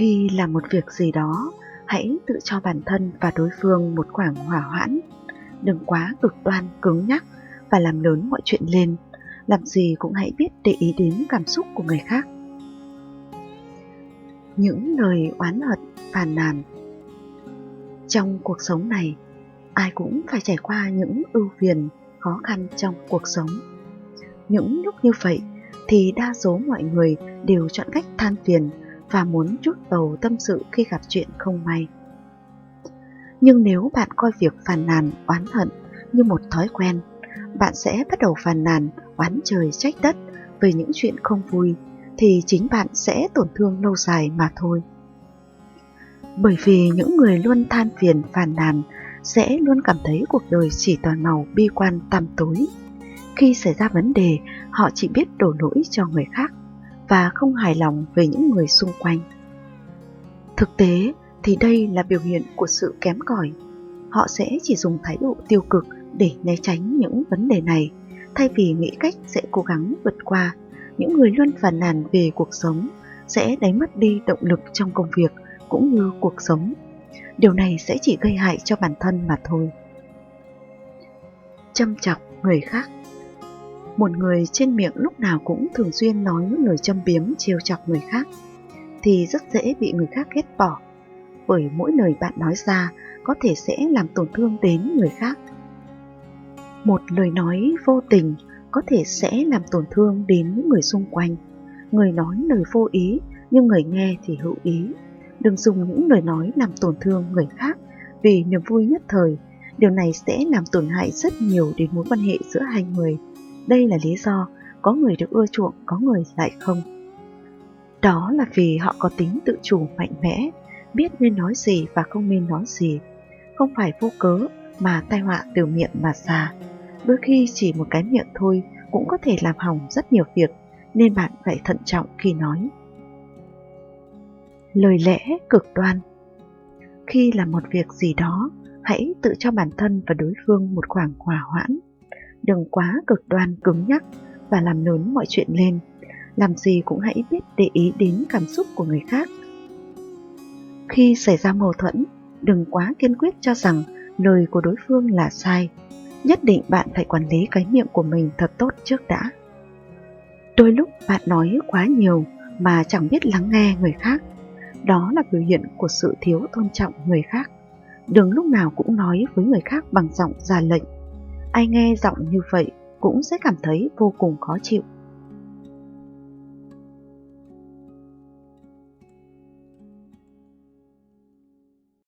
Khi làm một việc gì đó, hãy tự cho bản thân và đối phương một khoảng hòa hoãn. Đừng quá cực đoan, cứng nhắc và làm lớn mọi chuyện lên. Làm gì cũng hãy biết để ý đến cảm xúc của người khác. Những lời oán hận, phàn nàn. Trong cuộc sống này, ai cũng phải trải qua những ưu phiền, khó khăn trong cuộc sống. Những lúc như vậy thì đa số mọi người đều chọn cách than phiền và muốn trút bầu tâm sự khi gặp chuyện không may. Nhưng nếu bạn coi việc phàn nàn, oán hận như một thói quen, bạn sẽ bắt đầu phàn nàn, oán trời trách đất về những chuyện không vui, thì chính bạn sẽ tổn thương lâu dài mà thôi. Bởi vì những người luôn than phiền, phàn nàn sẽ luôn cảm thấy cuộc đời chỉ toàn màu bi quan tăm tối. Khi xảy ra vấn đề, họ chỉ biết đổ lỗi cho người khác và không hài lòng về những người xung quanh. Thực tế thì đây là biểu hiện của sự kém cỏi. Họ sẽ chỉ dùng thái độ tiêu cực để né tránh những vấn đề này, thay vì nghĩ cách sẽ cố gắng vượt qua. Những người luôn phàn nàn về cuộc sống sẽ đánh mất đi động lực trong công việc cũng như cuộc sống. Điều này sẽ chỉ gây hại cho bản thân mà thôi. Châm chọc người khác. Một người trên miệng lúc nào cũng thường xuyên nói những lời châm biếm trêu chọc người khác thì rất dễ bị người khác ghét bỏ, bởi mỗi lời bạn nói ra có thể sẽ làm tổn thương đến người khác. Một lời nói vô tình có thể sẽ làm tổn thương đến những người xung quanh. Người nói lời vô ý nhưng người nghe thì hữu ý. Đừng dùng những lời nói làm tổn thương người khác vì niềm vui nhất thời. Điều này sẽ làm tổn hại rất nhiều đến mối quan hệ giữa hai người. Đây là lý do có người được ưa chuộng, có người lại không. Đó là vì họ có tính tự chủ mạnh mẽ, biết nên nói gì và không nên nói gì. Không phải vô cớ mà tai họa từ miệng mà ra. Đôi khi chỉ một cái miệng thôi cũng có thể làm hỏng rất nhiều việc, nên bạn phải thận trọng khi nói. Lời lẽ cực đoan. Khi làm một việc gì đó, hãy tự cho bản thân và đối phương một khoảng hòa hoãn. Đừng quá cực đoan, cứng nhắc và làm lớn mọi chuyện lên. Làm gì cũng hãy biết để ý đến cảm xúc của người khác. Khi xảy ra mâu thuẫn, đừng quá kiên quyết cho rằng lời của đối phương là sai. Nhất định bạn phải quản lý cái miệng của mình thật tốt trước đã. Đôi lúc bạn nói quá nhiều mà chẳng biết lắng nghe người khác. Đó là biểu hiện của sự thiếu tôn trọng người khác. Đừng lúc nào cũng nói với người khác bằng giọng ra lệnh. Ai nghe giọng như vậy cũng sẽ cảm thấy vô cùng khó chịu.